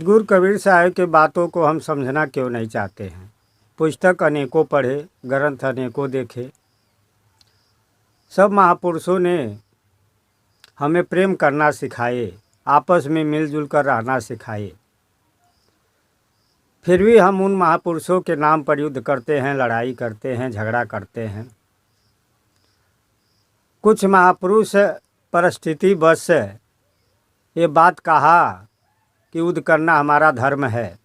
गुरु कबीर साहब के बातों को हम समझना क्यों नहीं चाहते हैं। पुस्तक अनेकों पढ़े, ग्रंथ अनेकों देखे। सब महापुरुषों ने हमें प्रेम करना सिखाए, आपस में मिलजुल कर रहना सिखाए। फिर भी हम उन महापुरुषों के नाम पर युद्ध करते हैं, लड़ाई करते हैं, झगड़ा करते हैं। कुछ महापुरुष परिस्थिति बस ये बात कहा कि युद्ध करना हमारा धर्म है।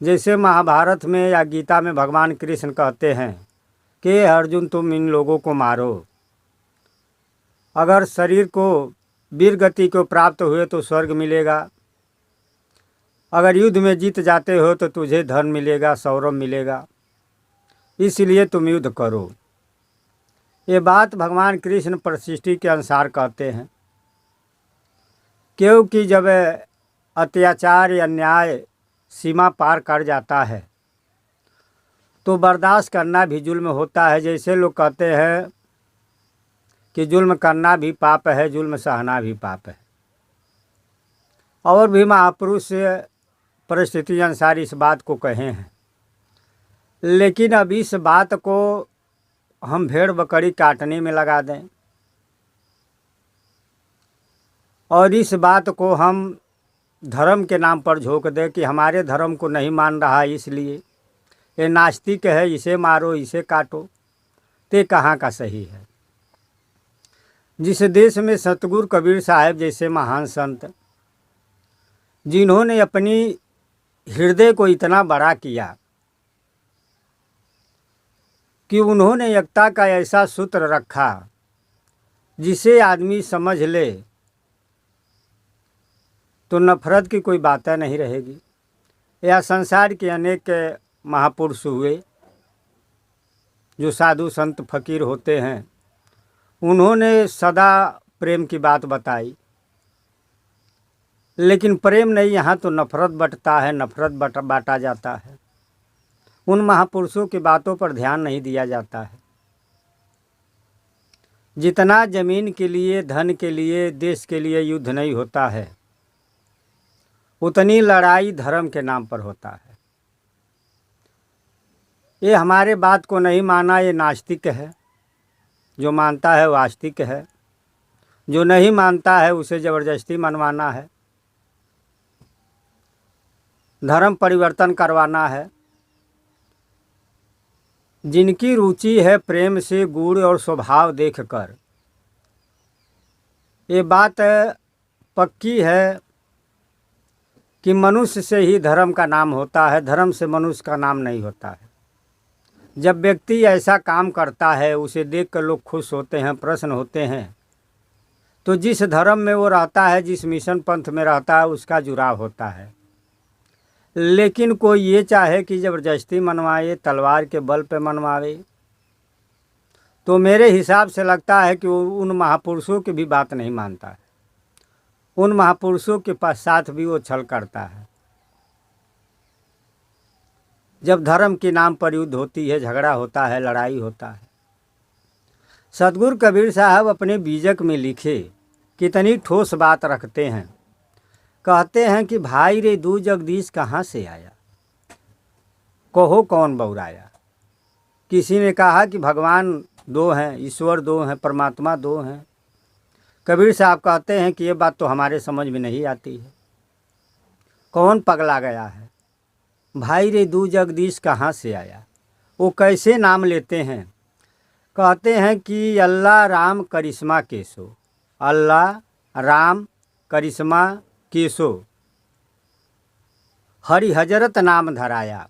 जैसे महाभारत में या गीता में भगवान कृष्ण कहते हैं कि अर्जुन तुम इन लोगों को मारो, अगर शरीर को वीर गति को प्राप्त हुए तो स्वर्ग मिलेगा, अगर युद्ध में जीत जाते हो तो तुझे धन मिलेगा, सौरभ मिलेगा, इसलिए तुम युद्ध करो। ये बात भगवान कृष्ण परिस्थिति के अनुसार कहते हैं, क्योंकि जब अत्याचार या अन्याय सीमा पार कर जाता है तो बर्दाश्त करना भी जुल्म होता है। जैसे लोग कहते हैं कि जुल्म करना भी पाप है, जुल्म सहना भी पाप है। और भी महापुरुष परिस्थिति अनुसार इस बात को कहे हैं, लेकिन अब इस बात को हम भेड़ बकरी काटने में लगा दें और इस बात को हम धर्म के नाम पर झोंक दें कि हमारे धर्म को नहीं मान रहा इसलिए ये नास्तिक है, इसे मारो, इसे काटो, ते कहाँ का सही है। जिस देश में सतगुरु कबीर साहब जैसे महान संत, जिन्होंने अपनी हृदय को इतना बड़ा किया कि उन्होंने एकता का ऐसा सूत्र रखा जिसे आदमी समझ ले तो नफरत की कोई बात नहीं रहेगी। यह संसार के अनेक महापुरुष हुए जो साधु संत फकीर होते हैं, उन्होंने सदा प्रेम की बात बताई, लेकिन प्रेम नहीं, यहाँ तो नफरत बंटता है, नफरत बांटा जाता है। उन महापुरुषों की बातों पर ध्यान नहीं दिया जाता है। जितना जमीन के लिए, धन के लिए, देश के लिए युद्ध नहीं होता है, उतनी लड़ाई धर्म के नाम पर होता है। ये हमारे बात को नहीं माना, ये नास्तिक है। जो मानता है वो आस्तिक है, जो नहीं मानता है उसे ज़बरदस्ती मनवाना है, धर्म परिवर्तन करवाना है। जिनकी रुचि है प्रेम से, गुण और स्वभाव देखकर, ये बात पक्की है कि मनुष्य से ही धर्म का नाम होता है, धर्म से मनुष्य का नाम नहीं होता है। जब व्यक्ति ऐसा काम करता है उसे देखकर लोग खुश होते हैं, प्रसन्न होते हैं, तो जिस धर्म में वो रहता है, जिस मिशन पंथ में रहता है, उसका जुड़ाव होता है। लेकिन कोई ये चाहे कि ज़बरदस्ती मनवाए, तलवार के बल पे मनवावे, तो मेरे हिसाब से लगता है कि वो उन महापुरुषों की भी बात नहीं मानता है, उन महापुरुषों के साथ भी वो छल करता है। जब धर्म के नाम पर युद्ध होती है, झगड़ा होता है, लड़ाई होता है। सतगुरु कबीर साहब अपने बीजक में लिखे कितनी ठोस बात रखते हैं। कहते हैं कि भाई रे दू जगदीश कहाँ से आया, कहो कौन बौराया। किसी ने कहा कि भगवान दो हैं, ईश्वर दो हैं, परमात्मा दो हैं। कबीर साहब कहते हैं कि ये बात तो हमारे समझ में नहीं आती है, कौन पगला गया है। भाई रे दू जगदीश कहाँ से आया, वो कैसे नाम लेते हैं। कहते हैं कि अल्लाह राम करिश्मा केशो, अल्लाह राम करिश्मा केशो, हरि हजरत नाम धराया।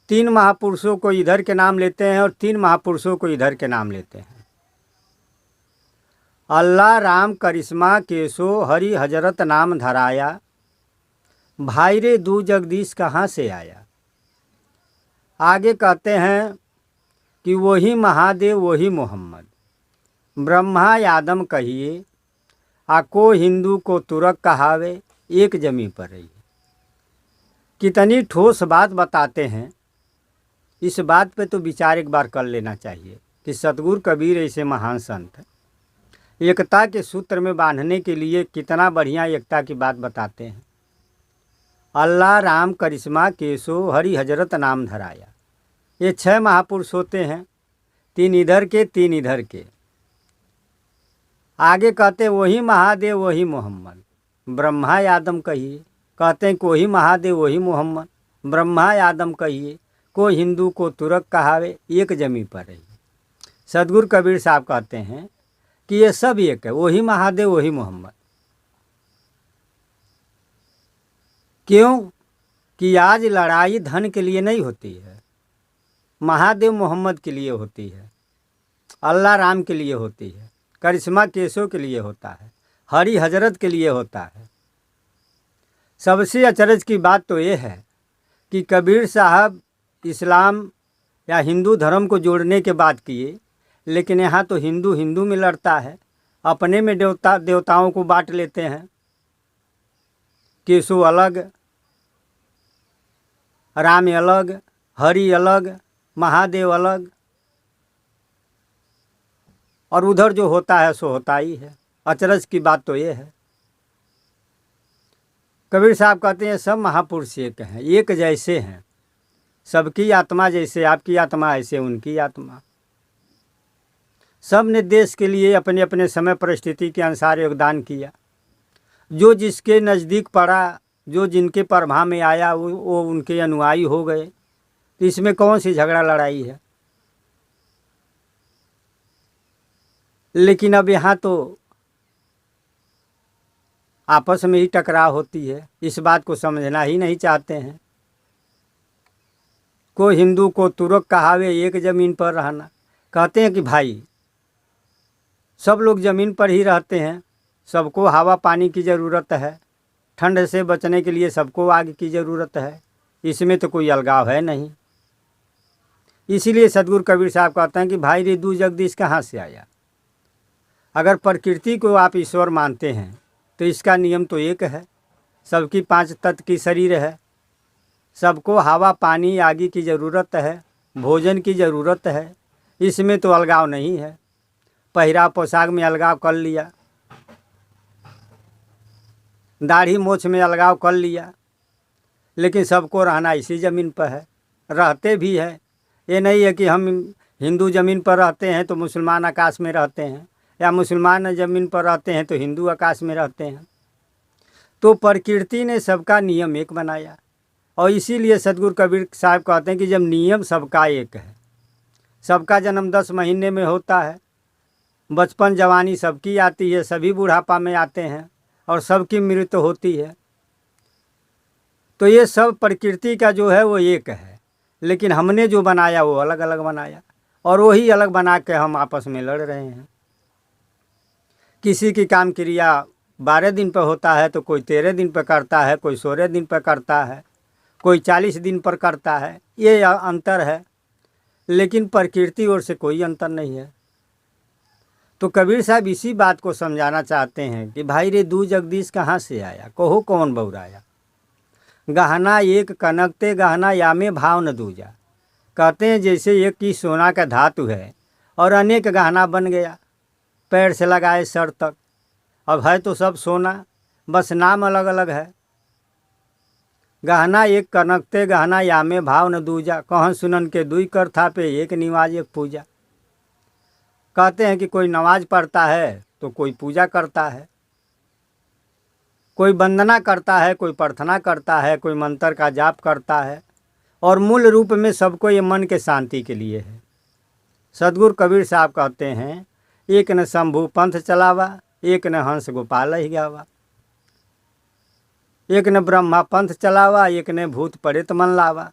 तीन महापुरुषों को इधर के नाम लेते हैं और तीन महापुरुषों को इधर के नाम लेते हैं। अल्लाह राम करिश्मा केशो, हरि हजरत नाम धराया, भाई रे दू जगदीश कहाँ से आया। आगे कहते हैं कि वही महादेव वही मोहम्मद, ब्रह्मा आदम कहिए, आको हिंदू को तुरक कहावे, एक जमी पर रही। कितनी ठोस बात बताते हैं। इस बात पे तो विचार एक बार कर लेना चाहिए कि सतगुरु कबीर ऐसे महान संत एकता के सूत्र में बांधने के लिए कितना बढ़िया एकता की बात बताते हैं। अल्लाह राम करिश्मा केशो हरि हजरत नाम धराया। ये 6 महापुरुष होते हैं, 3 इधर के 3 इधर के। आगे कहते हैं वही महादेव वही मोहम्मद, ब्रह्मा आदम कहिए। कहते हैं कोई महादेव वही मोहम्मद, ब्रह्मा आदम कहिए। को हिंदू को तुरक कहावे, एक जमी पर रही। सदगुरु कबीर साहब कहते हैं कि ये सब एक है, वही महादेव वही मोहम्मद। क्यों कि आज लड़ाई धन के लिए नहीं होती है, महादेव मोहम्मद के लिए होती है, अल्लाह राम के लिए होती है, करिश्मा केशव के लिए होता है, हरि हजरत के लिए होता है। सबसे अचरज की बात तो ये है कि कबीर साहब इस्लाम या हिंदू धर्म को जोड़ने के बात किए, लेकिन यहाँ तो हिंदू हिंदू में लड़ता है, अपने में देवताओं को बांट लेते हैं। केशव अलग, राम अलग, हरि अलग, महादेव अलग, और उधर जो होता है सो होता ही है। अचरज की बात तो ये है। कबीर साहब कहते हैं सब महापुरुष एक हैं, एक जैसे हैं, सबकी आत्मा जैसे आपकी आत्मा ऐसे उनकी आत्मा। सब ने देश के लिए अपने अपने समय परिस्थिति के अनुसार योगदान किया। जो जिसके नज़दीक पड़ा, जो जिनके प्रभाव में आया वो उनके अनुयायी हो गए। तो इसमें कौन सी झगड़ा लड़ाई है। लेकिन अब यहाँ तो आपस में ही टकराव होती है, इस बात को समझना ही नहीं चाहते हैं। को हिंदू को तुरक कहावे, एक ज़मीन पर रहना। कहते हैं कि भाई सब लोग ज़मीन पर ही रहते हैं, सबको हवा पानी की ज़रूरत है, ठंड से बचने के लिए सबको आग की ज़रूरत है, इसमें तो कोई अलगाव है नहीं। इसीलिए सदगुरु कबीर साहब कहते हैं कि भाई रे दू जगदीश कहाँ से आया। अगर प्रकृति को आप ईश्वर मानते हैं तो इसका नियम तो एक है, सबकी 5 तत्व की शरीर है, सबको हवा पानी आगे की ज़रूरत है, भोजन की ज़रूरत है, इसमें तो अलगाव नहीं है। पहराव पोशाक में अलगाव कर लिया, दाढ़ी मोछ में अलगाव कर लिया, लेकिन सबको रहना इसी ज़मीन पर है, रहते भी है। ये नहीं है कि हम हिंदू ज़मीन पर रहते हैं तो मुसलमान आकाश में रहते हैं, या मुसलमान ज़मीन पर रहते हैं तो हिंदू आकाश में रहते हैं। तो प्रकृति ने सबका नियम एक बनाया, और इसीलिए सदगुरु कबीर साहब कहते हैं कि जब नियम सबका एक है, सबका जन्म 10 महीने में होता है, बचपन जवानी सबकी आती है, सभी बुढ़ापा में आते हैं, और सबकी मृत्यु होती है। तो ये सब प्रकृति का जो है वो एक है, लेकिन हमने जो बनाया वो अलग अलग बनाया, और वही अलग बना के हम आपस में लड़ रहे हैं। किसी की काम क्रिया 12 दिन पर होता है तो कोई 13 दिन पर करता है, कोई 16 दिन पर करता है, कोई 40 दिन पर करता है, ये अंतर है। लेकिन प्रकृति ओर से कोई अंतर नहीं है। तो कबीर साहब इसी बात को समझाना चाहते हैं कि भाई रे दू जगदीश कहाँ से आया, कहो कौन बौराया। गहना एक कनकते गहना यामे भाव न दूजा। कहते हैं जैसे एक की सोना का धातु है और अनेक गहना बन गया, पैर से लगाए सर तक, अब है तो सब सोना, बस नाम अलग अलग है। गहना एक कनकते गहना यामे भाव न दूजा, कहन सुनन के दुई कर था पे एक निवाज एक पूजा। कहते हैं कि कोई नमाज पढ़ता है तो कोई पूजा करता है, कोई वंदना करता है, कोई प्रार्थना करता है, कोई मंत्र का जाप करता है, और मूल रूप में सबको ये मन के शांति के लिए है। सदगुरु कबीर साहब कहते हैं एक न शंभु पंथ चलावा, एक न हंस गोपाल ही गावा। एक न ब्रह्मा पंथ चलावा, एक ने भूत प्रेत मन लावा।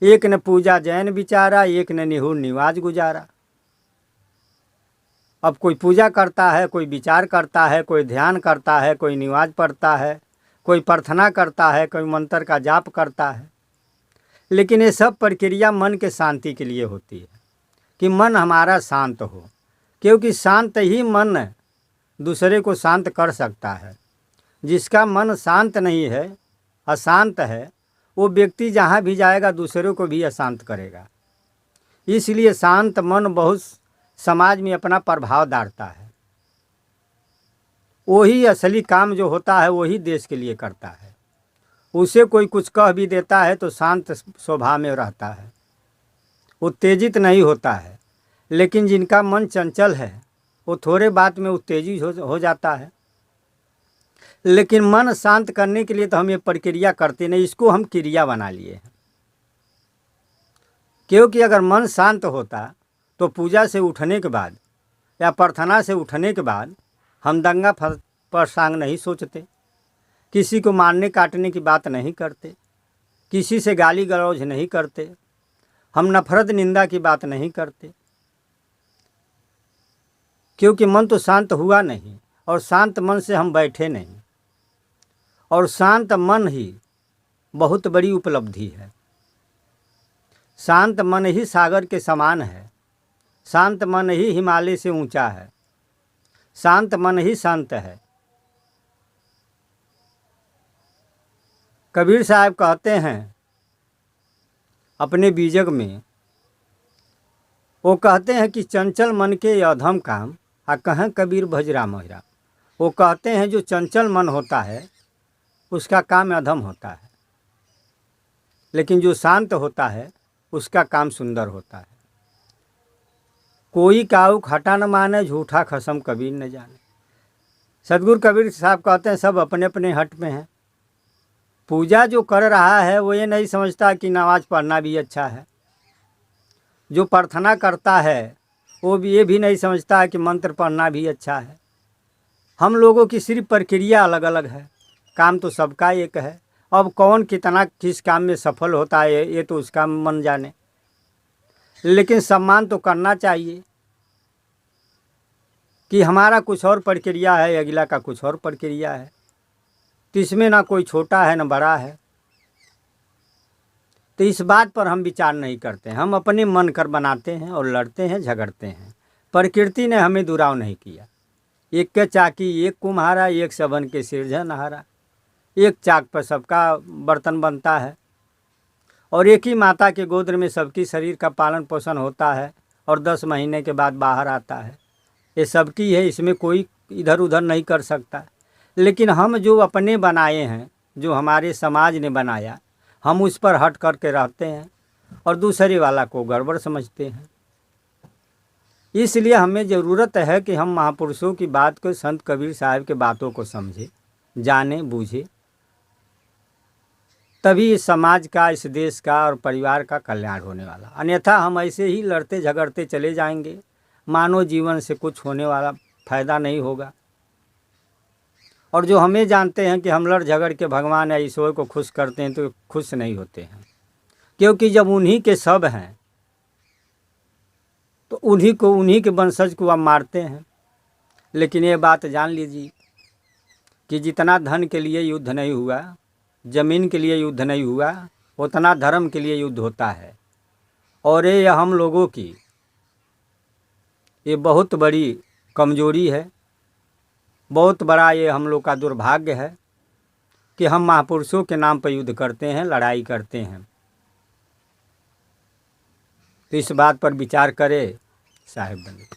एक न पूजा जैन विचारा, एक ने निहुर निवाज गुजारा। अब कोई पूजा करता है, कोई विचार करता है, कोई ध्यान करता है, कोई निवाज पढ़ता है, कोई प्रार्थना करता है, कोई मंत्र का जाप करता है, लेकिन ये सब प्रक्रिया मन के शांति के लिए होती है कि मन हमारा शांत हो, क्योंकि शांत ही मन दूसरे को शांत कर सकता है। जिसका मन शांत नहीं है, अशांत है, वो व्यक्ति जहाँ भी जाएगा दूसरों को भी अशांत करेगा। इसलिए शांत मन बहुत समाज में अपना प्रभाव डालता है। वही असली काम जो होता है वही देश के लिए करता है, उसे कोई कुछ कह भी देता है तो शांत स्वभाव में रहता है, उत्तेजित नहीं होता है। लेकिन जिनका मन चंचल है वो थोड़े बात में उत्तेजित हो जाता है। लेकिन मन शांत करने के लिए तो हम ये प्रक्रिया करते नहीं, इसको हम क्रिया बना लिए हैं। क्योंकि अगर मन शांत होता तो पूजा से उठने के बाद या प्रार्थना से उठने के बाद हम दंगा फसांग नहीं सोचते, किसी को मारने काटने की बात नहीं करते, किसी से गाली गलौज नहीं करते, हम नफरत निंदा की बात नहीं करते। क्योंकि मन तो शांत हुआ नहीं और शांत मन से हम बैठे नहीं। और शांत मन ही बहुत बड़ी उपलब्धि है। शांत मन ही सागर के समान है, शांत मन ही हिमालय से ऊंचा है, शांत मन ही शांत है। कबीर साहब कहते हैं अपने बीजक में, वो कहते हैं कि चंचल मन के अधम काम आ कहें कबीर भज राम राम। वो कहते हैं जो चंचल मन होता है उसका काम अधम होता है, लेकिन जो शांत होता है उसका काम सुंदर होता है। कोई काऊ खटा न माने, झूठा खसम कबीर न जाने। सदगुरु कबीर साहब कहते हैं सब अपने अपने हट में हैं। पूजा जो कर रहा है वो ये नहीं समझता कि नमाज पढ़ना भी अच्छा है। जो प्रार्थना करता है वो भी ये भी नहीं समझता कि मंत्र पढ़ना भी अच्छा है। हम लोगों की सिर्फ प्रक्रिया अलग अलग है, काम तो सबका एक है। अब कौन कितना किस काम में सफल होता है ये तो उसका मन जाने, लेकिन सम्मान तो करना चाहिए कि हमारा कुछ और प्रक्रिया है, अगला का कुछ और प्रक्रिया है, तो इसमें ना कोई छोटा है ना बड़ा है। तो इस बात पर हम विचार नहीं करते, हम अपने मन कर बनाते हैं और लड़ते हैं, झगड़ते हैं। प्रकृति ने हमें दुराव नहीं किया। एक के चाकी एक कुम्हारा, एक सबन के सिरजनहारा। एक चाक पर सबका बर्तन बनता है और एक ही माता के गोद में सबकी शरीर का पालन पोषण होता है और 10 महीने के बाद बाहर आता है। ये सबकी है, इसमें कोई इधर उधर नहीं कर सकता। लेकिन हम जो अपने बनाए हैं, जो हमारे समाज ने बनाया, हम उस पर हट करके रहते हैं और दूसरे वाला को गड़बड़ समझते हैं। इसलिए हमें ज़रूरत है कि हम महापुरुषों की बात को, संत कबीर साहब के बातों को समझे, जाने बूझे, तभी इस समाज का, इस देश का और परिवार का कल्याण होने वाला। अन्यथा हम ऐसे ही लड़ते झगड़ते चले जाएंगे, मानव जीवन से कुछ होने वाला फायदा नहीं होगा। और जो हमें जानते हैं कि हम लड़ झगड़ के भगवान या ईश्वर को खुश करते हैं तो खुश नहीं होते हैं, क्योंकि जब उन्हीं के सब हैं तो उन्हीं के वंशज को आप मारते हैं। लेकिन ये बात जान लीजिए कि जितना धन के लिए युद्ध नहीं हुआ, ज़मीन के लिए युद्ध नहीं हुआ, उतना धर्म के लिए युद्ध होता है। और ये हम लोगों की ये बहुत बड़ी कमजोरी है, बहुत बड़ा ये हम लोग का दुर्भाग्य है कि हम महापुरुषों के नाम पर युद्ध करते हैं, लड़ाई करते हैं। तो इस बात पर विचार करें साहिब बंधु।